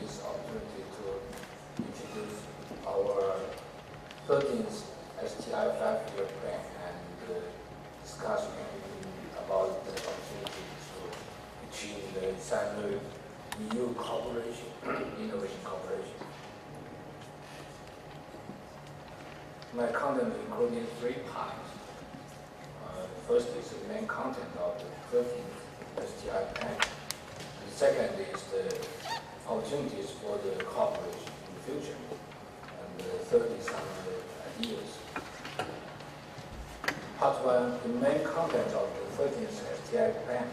this opportunity to introduce our 13th STI 5-year plan and discuss about the opportunity to achieve the Sino EU cooperation, innovation cooperation. My content including 3 parts. First is the main content of the 13th STI plan. The second is the opportunities for the cooperation in the future. And the third is some ideas. Part 1, the main content of the 13th STI plan.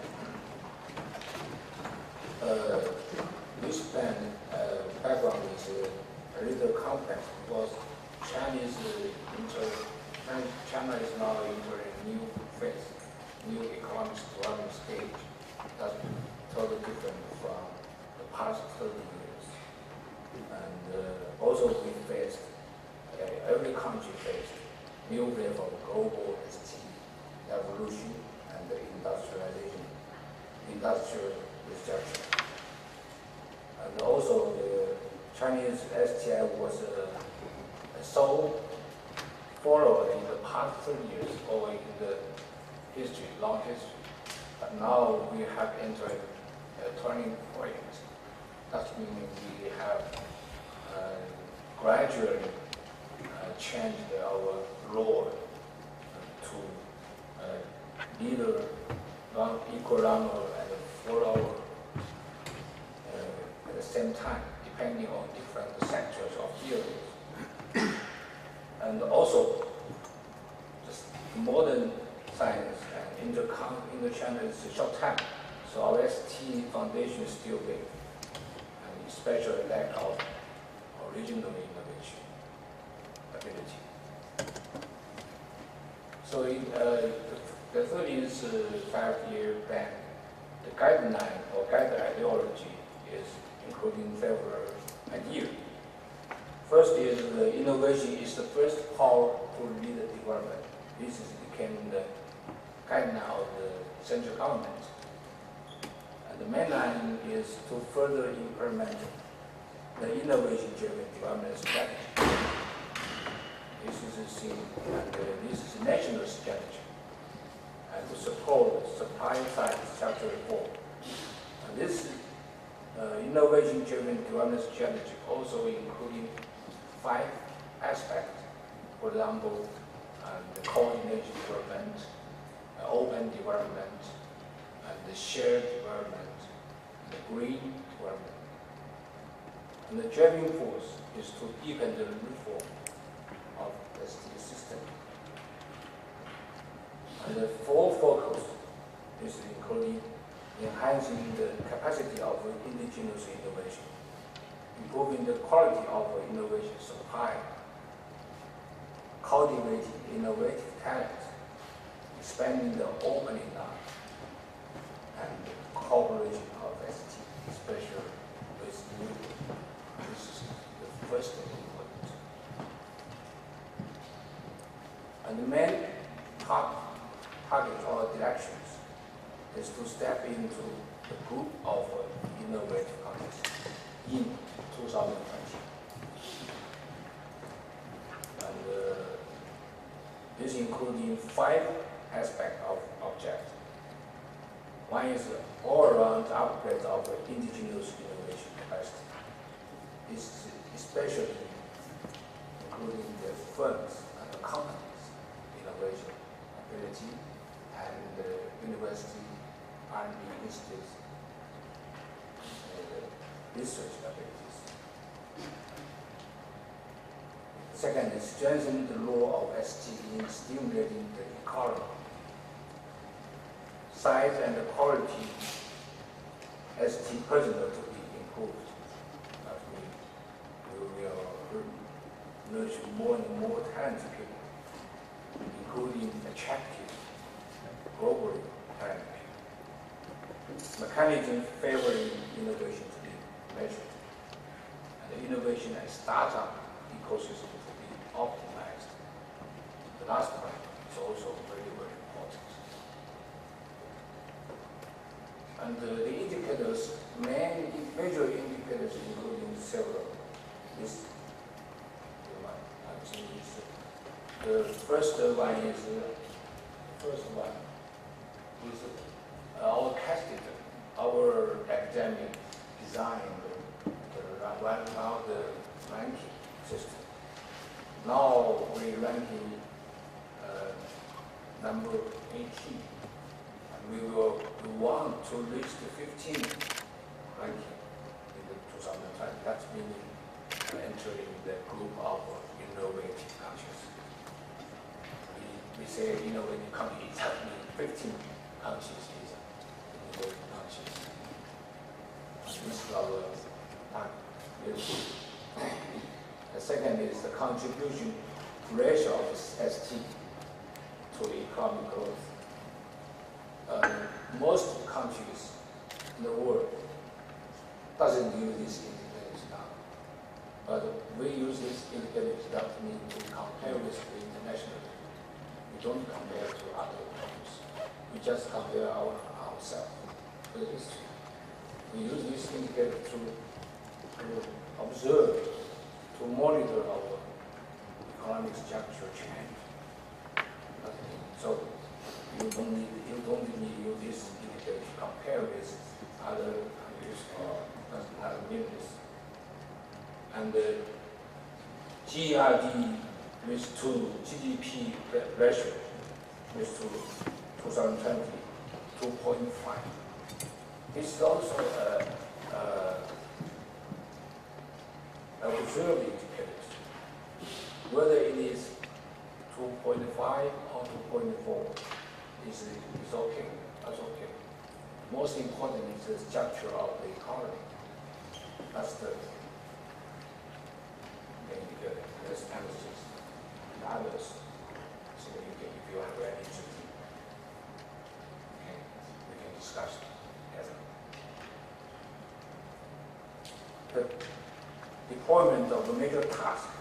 This plan background is a little complex because China is now entering a new phase, new economic development stage. That's totally different from the past 30 years. And also we faced, every country faced new wave of global ST evolution and industrialization, industrial restructuring. And also the Chinese STI was so followed in the past 30 years or in the history, long history. But now we have entered a turning point. That means we have gradually changed our role to either equal number and full hour at the same time, depending on different sectors of fields. And also, just modern science and inter-China is a short time, so our ST foundation is still big, and especially lack of original innovation ability. So in the 13th 5-year plan, the guideline or guide ideology is including several ideas. First is the innovation is the first power to lead the development. This became the guideline of the central government. And the main line is to further implement the innovation-driven development strategy. This is a thing, and this is a national strategy, and to support supply-side structure reform. And this innovation-driven development strategy also including 5 aspects. For example, the coordinated development, open development, and the shared development, and the green development. And the driving force is to deepen the reform of the ST system. And the 4 focus is including enhancing the capacity of indigenous innovation, improving the quality of innovation supply, cultivating innovative talent, expanding the opening up, and the cooperation of ST, especially with new. This is the first important. And the main target or directions is to step into the group of innovative countries in 2020. And this including 5 aspects of object. One is all-around upgrade of indigenous innovation capacity. This especially including the firms and the companies, innovation ability, and the university R&D institutes, research abilities. Second is strengthen the role of ST in stimulating the economy. Size and quality ST personnel to be improved. We will nurture more and more talented people, including attractive, globally talented people. Mechanism favoring innovation to be measured, and the innovation and startup ecosystem to be optimized. The last one is also very, very important. And the indicators, major indicators including several. This one, I think is the first one is our casted, our academic designed one of the ranking system. Now we ranking number 18, and we want to reach the 15 ranking in the 2020. That's meaning entering the group of innovative countries. We say innovative countries, that means 15 countries is innovative countries. This is our target. The second is the contribution ratio of ST to economic growth. Most countries in the world doesn't use this indicators now, but we use this indicators that means to compare with the international. We don't compare to other countries. We just compare ourselves with history. We use this indicator to observe, to monitor our economic structure change. So you don't need to use this indicator to compare with other countries or other business. And the GRD with to GDP ratio with to 2020 2.5. This is also observed indicator. Whether it is 2.5 or 2.4 is okay. That's okay. Most important is the structure of the economy. That's the main indicator. There's emphasis and others. So if you have any interest, we can discuss together. The deployment of the major tasks,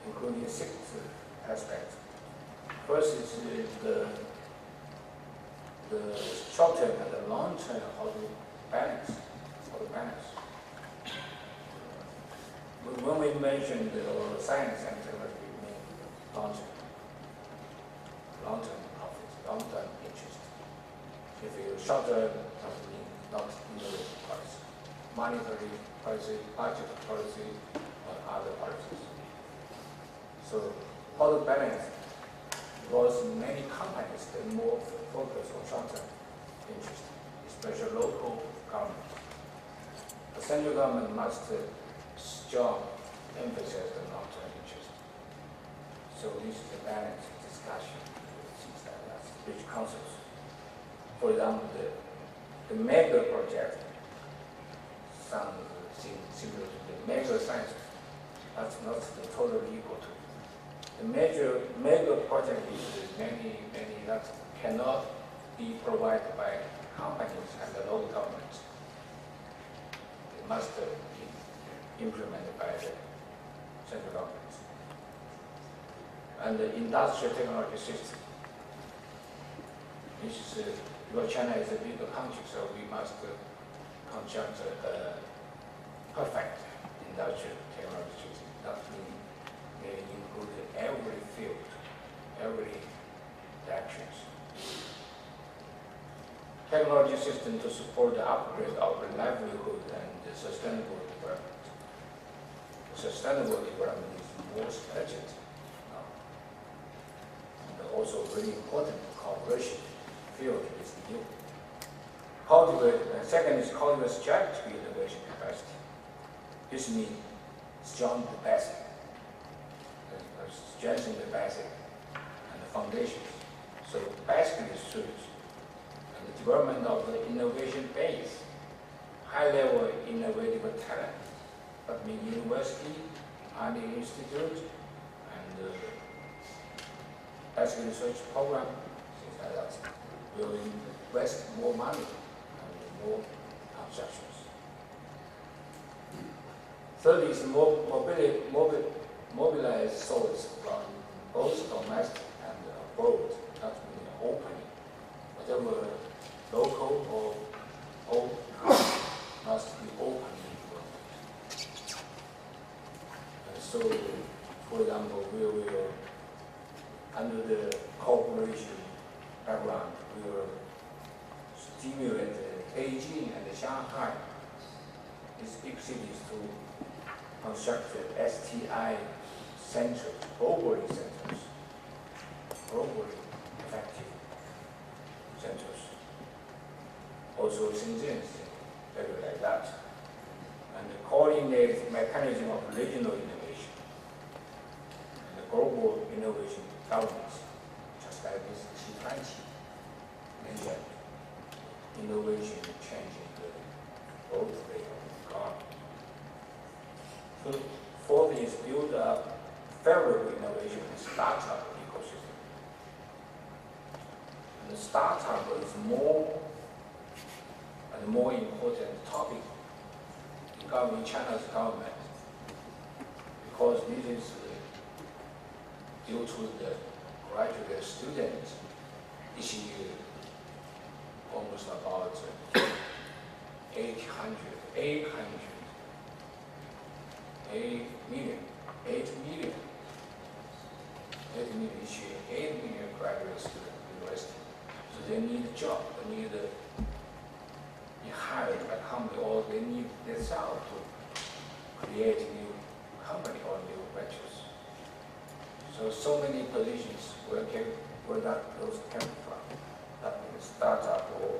including 6 aspects. First is the short term and the long term, how to balance. When we mentioned the science and technology, we mean long term profits, long term interest. If you short term, that means not innovative policy, monetary policy, budget policy, or other policies. So how to balance? Because many companies, they more focus on short-term interest, especially local government. The central government must strong emphasis on long-term interest. So this is a balanced discussion which councils. For example, the mega project sounds similar to the mega science. That's not totally equal to. The mega project is many that cannot be provided by companies and the local governments. It must be implemented by the central government. And the industrial technology system. This is because China is a bigger country, so we must construct a perfect industrial technology system. That means they include every field, every directions. Technology system to support the upgrade of the livelihood and the sustainable development. Sustainable development is most urgent now. And also very important cooperation field is new. Second is cultivate strategic innovation capacity. This means strong the basic, strengthen the basic and the foundations. So basic research and the development of the innovation base, high-level innovative talent. That means university, R&D institute, and basic research program, things like that. Will invest more money and more constructions. Third is mobilize sources from both domestic and abroad. That means opening. Whatever local or must be open. So, for example, we will, under the cooperation background, we will stimulate Beijing and Shanghai, these big cities, to construct STI centers, globally effective centers. Also Zhijian, like that. And coordinate mechanism of regional innovation and global innovation governance, just like this G20 mentioned. Innovation changing the growth rate of the economy. So fourth is build up favorable innovation and startup ecosystem. And the startup is more and more important topic in China's government, because this is due to the graduate students each year, almost about 8 million each year, 8 million graduate students in university. So they need a job, they need to be hired by company, or they need themselves to create new company or new ventures. So many positions where those came from. That means startup or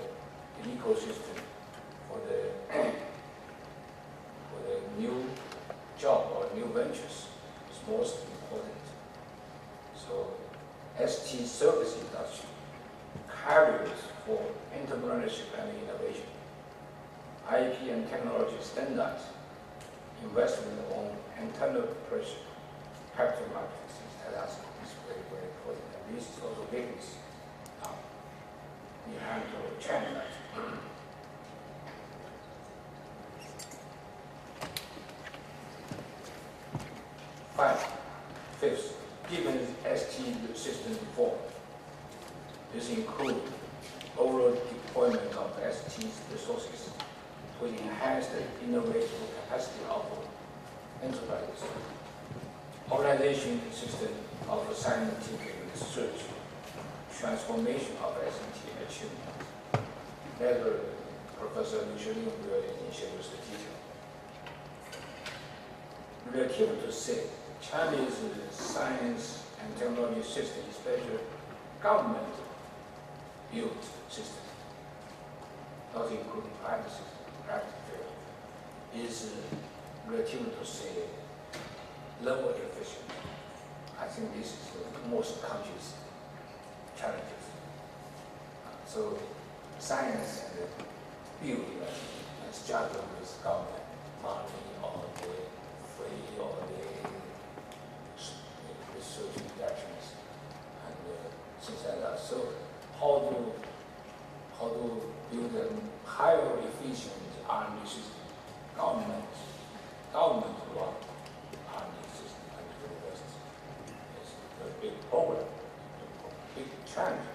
the ecosystem for the new job or new ventures is most important. So ST service industry, carriers for entrepreneurship and innovation, IP and technology standards, investment on entrepreneurship, capital markets, that's very, very important. And this is also weakness. You have to change that. Fifth, given ST system reform, this includes overall deployment of ST's resources to enhance the innovative capacity of enterprises, organization system of scientific research, transformation of ST achievement. Later, Professor Zhijian will introduce the detail. Relative to say, Chinese science and technology system, especially government-built system, not including private system, private field, is relative to say lower efficient. I think this is the most conscious challenges. So science and build and struggle with government money or the free or the research directions and things like that. So how to build a higher efficient R&D system? Government run R&D system at the university. It's a big problem, big challenge.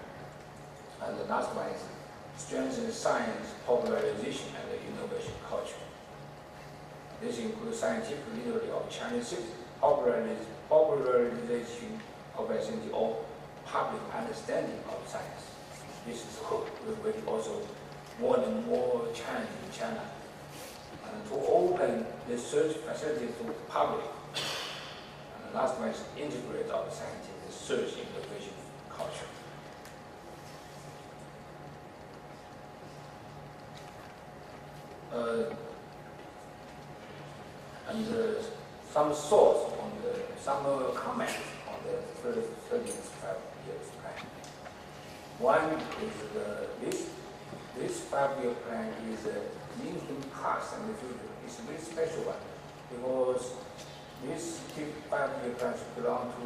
And the last one is strengthen science popularization and the innovation culture. This includes scientific literacy of Chinese citizens, popularization of SNT, or public understanding of science. This is also more and more challenging in China. And to open research facilities to the public. And the last one is integrate our scientific research innovation culture. Some thoughts on some comments on the first 5 years plan. One is this 5-year plan is linking past and the future. It's a very special one because this 5-year plan belongs to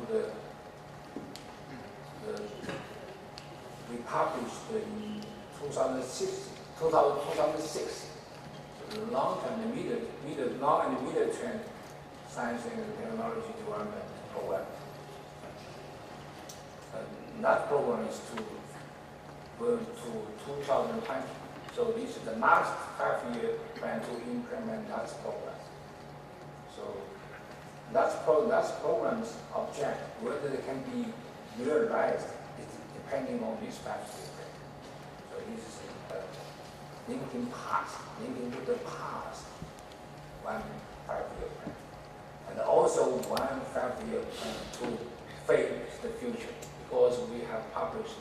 we published in 2006. The long and medium term science and technology development program. That program is to go to 2020. So this is the last 5-year plan to implement that program. So That's program's object. Whether it can be realized is depending on this 5-year plan. So this is linking to the past, one 5-year plan. And also one 5-year plan to face the future, because we have published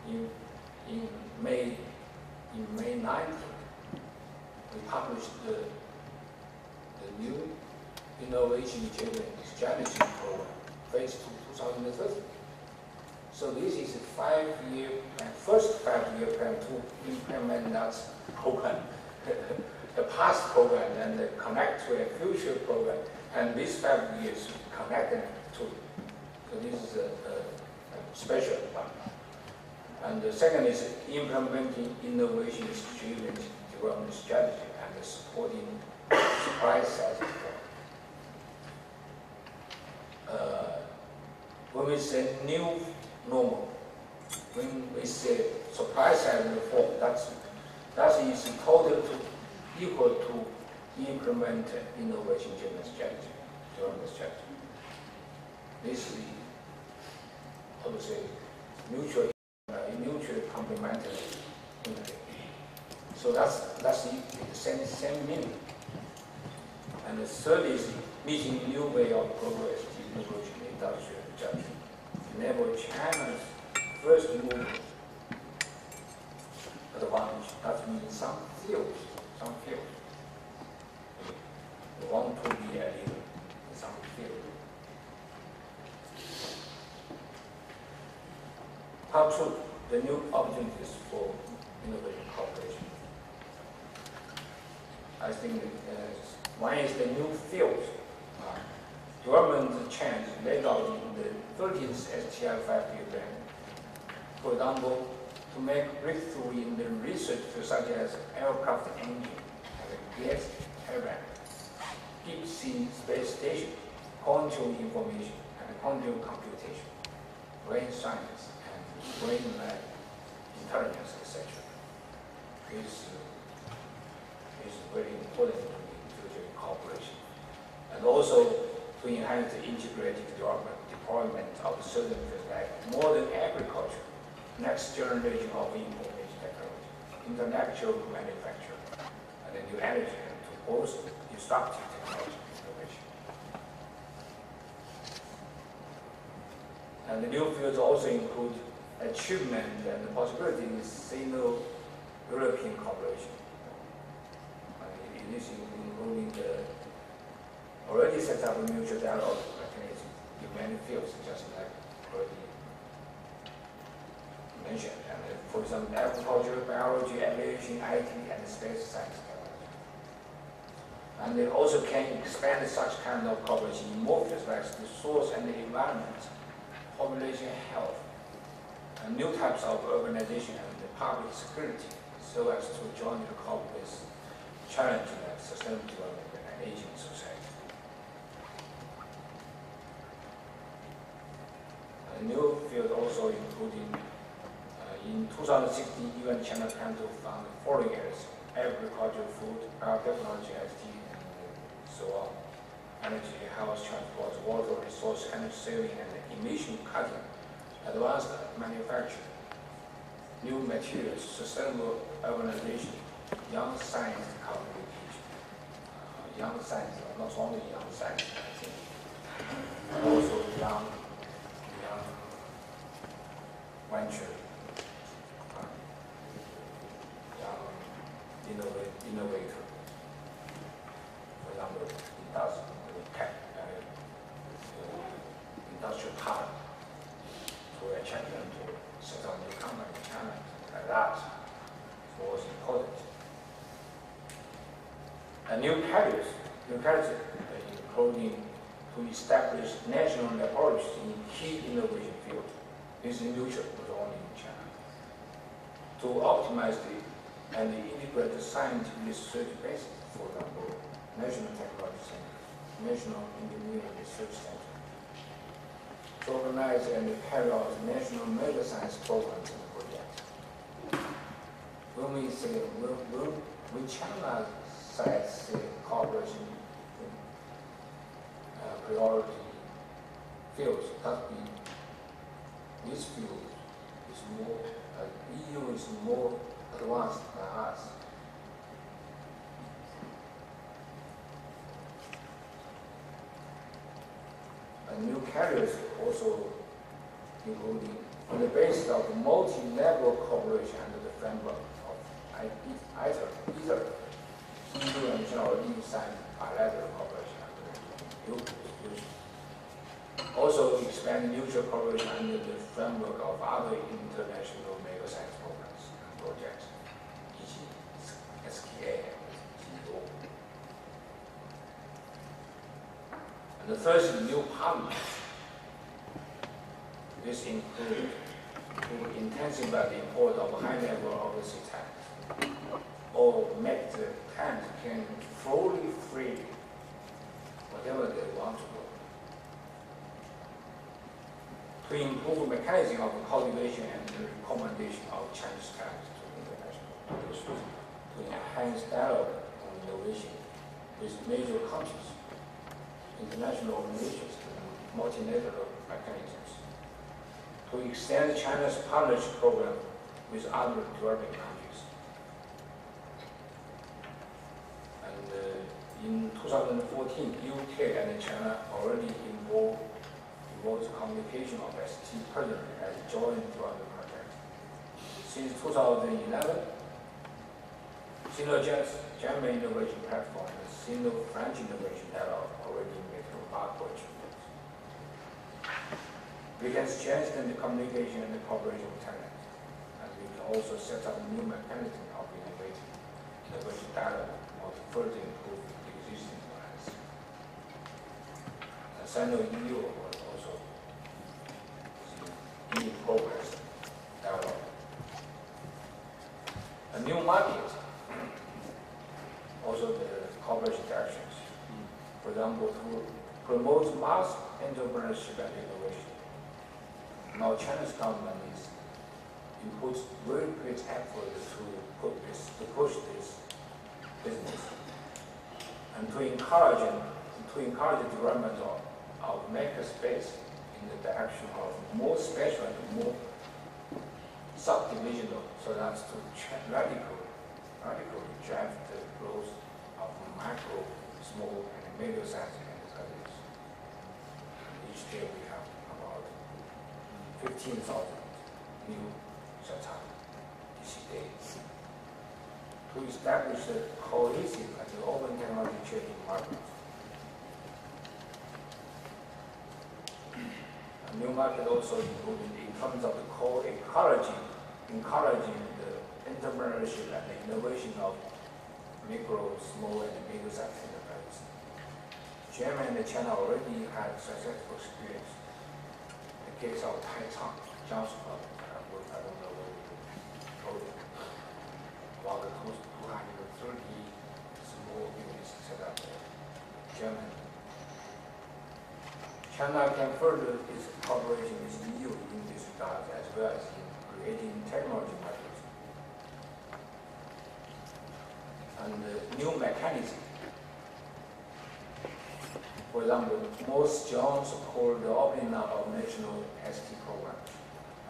in May 19th, we published the new innovation-driven strategy program, phase 2, 2030. So this is a 5-year plan, first 5-year plan to implement that program, the past program, and connect to a future program, and these 5 years connected to. So this is a special one. And the second is implementing innovation-driven development strategy and supporting supply side reform. When we say new normal, when we say supply side reform, that is total to equal to implement innovation-driven strategy, development strategy. This is, how to say, mutually complementary. So that's the same meaning. And the third is meeting new way of progress in industrial junction. Enable China's first mover advantage. That means some fields. We want to be a leader in some field. Part 2, the new opportunities for innovation cooperation. I think one is the new fields. Development change laid out in the 13th STI 5-year plan. For example, to make breakthrough in the research such as aircraft engine and gas turbine, deep sea space station, quantum information and quantum computation, brain science and brain lab intelligence, etc. This is very important to future cooperation. And also to enhance the integrated deployment of certain fields like modern agriculture, next generation of information technology, intellectual manufacturing, and the new energy, and to boost disruptive technology innovation. And the new fields also include achievement and the possibility in Sino-European cooperation. This is including the already set up a mutual dialogue mechanism in many fields, just like already mentioned. And for example, agriculture, biology, aviation, IT, and space science technology. And they also can expand such kind of cooperation in more fields like the source and the environment, population health, and new types of organization and the public security, so as to jointly cope with challenging and sustainable development and aging society. A new field also including in 2016 UN China plan to fund the following areas: agriculture, food, biotechnology, ICT, and so on, energy, health, transport, water resource, energy saving, and emission cutting, advanced manufacturing, new materials, sustainable urbanization, young science communication. Young science, not only young science, I think, but also young venture, young innovator. For example, industrial park to attract them to set up new company in China, like that was important. A new category, including to establish national laboratories in key innovation fields. This is mutual, not only in China. To optimize and integrate the scientific research basis, for example, National Technology Center, National Engineering Research Center. To organize and carry out national mega science programs and projects. When we say, when China sides cooperation, priority fields. That means this field is more, EU is more advanced than us. And new carriers also including on the basis of multi-level cooperation under the framework of either EU and China already signed bilateral cooperation under the new institution. Also expand mutual cooperation under the framework of other international mega science programs and projects, e.g. SKA and GO. And the first new partners. This includes to intensify the import of high-level overseas tanks, or make the tanks can fully free whatever they want to do. To improve mechanism of cultivation and the recommendation of Chinese tanks to international industries, to enhance dialogue on innovation with major countries, international organizations, and multilateral mechanisms. To extend China's partnership program with other developing countries. And in 2014, UK and China already involved communication of ST President as joint development project. Since 2011, Sino-German Innovation Platform and Sino-French Innovation Dialogue already made remarkable achievements. We can strengthen the communication and the cooperation with Thailand, and we can also set up a new mechanism of innovation dialogue to further improve the existing plans. And Sino-EU was also in progress dialogue. A new market, also the cooperation directions. For example, to promote mass entrepreneurship and innovation. Now China's government is inputs very great effort to push this business and to encourage the development of maker space in the direction of more special and more subdivisional, so that's to radically drive the growth of micro, small, and medium-sized enterprises. Each year we have about 15,000 new startups each day. To establish a cohesive and open technology trading market. A new market also included in terms of the core encouraging the entrepreneurship and the innovation of micro, small, and medium-sized enterprises. Germany and China already had successful experience. The case of Taichung, Jiangsu, I don't know whether you told it, about the 230 small units set up in Germany. China can further its cooperation with the EU in this regard, as well as in creating technology markets. And the new mechanism. For example, most John support the opening up of national ST program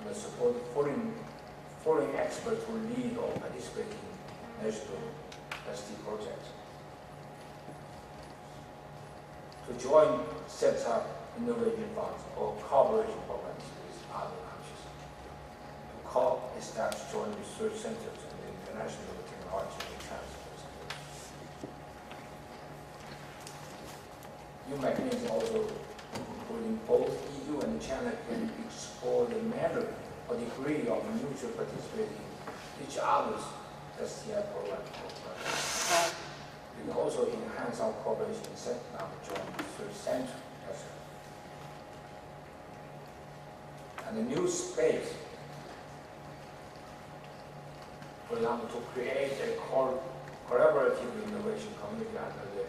and support foreign experts who lead or participate in national ST projects. To join sets up innovation funds or cooperation programs with other countries. To co-establish joint research centers and international technology transfer. New mechanisms also, including both EU and China, can explore the manner or degree of mutual participating in each other's STI program. We can also enhance our cooperation in setting up joint research centers. And the new space, for example, to create a collaborative innovation community under the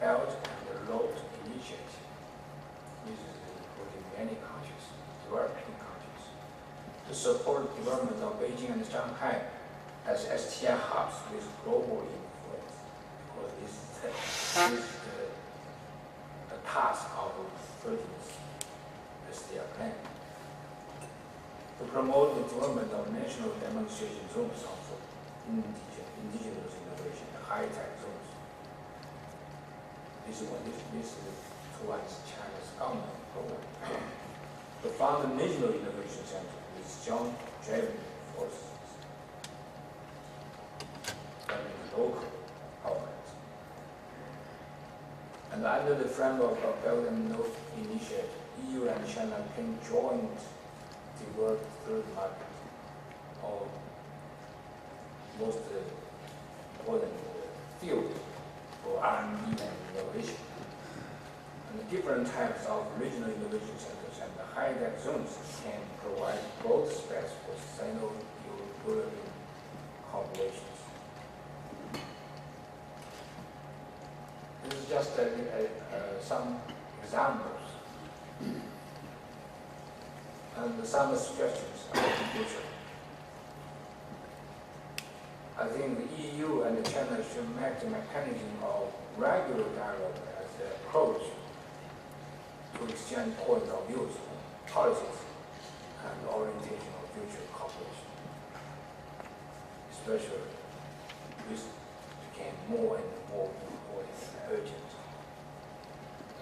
Belt and the Road Initiative. This is including many countries, developing countries, to support the development of Beijing and Shanghai as STI hubs with global influence. Because this is the task of zones of indigenous innovation, the high-tech zones. This is towards China's government program. To fund the National Innovation Center with joint driving forces and local government. And under the framework of Belt and Road Initiative, EU and China can joint develop third market, or most important field for R&D and innovation. And the different types of regional innovation centers and the high-tech zones can provide both space for Sino-European cooperations. This is just some examples and some suggestions for the future. I think the EU and China should make the mechanism of regular dialogue as the approach to exchange points of views on policies and orientation of future cooperation, especially this became more and more important and urgent.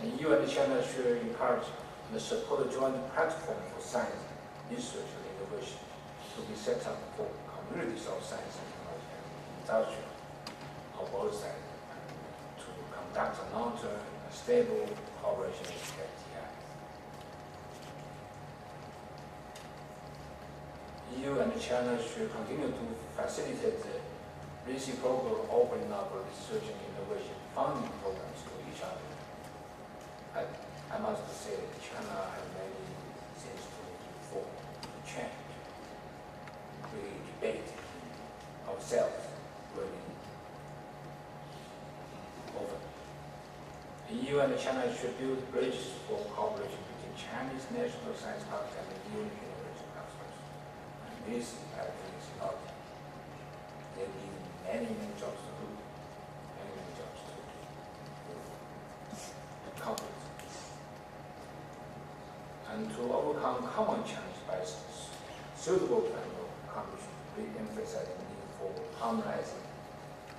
And EU and China should encourage and support a joint platform for science, research and innovation to be set up for communities of science and technology and industry on both sides to conduct a long-term and stable cooperation with FTI. EU and China should continue to facilitate the reciprocal opening up of research and innovation funding programs to each other. I must say that China has many things to change. We debate ourselves really often. The EU and China should build bridges for cooperation between Chinese national science parks and the EU innovation clusters. And this, I think, is not. They need many jobs to do. Many jobs to accomplish. And to overcome common challenges by suitable plan of accomplishment, we emphasize the need for harmonizing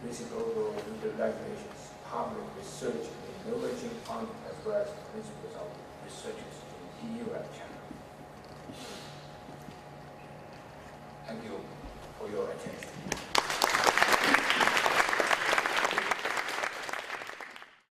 reciprocal regulations, public research and innovation funding, as well as the principles of researchers in EU and China. Thank you for your attention.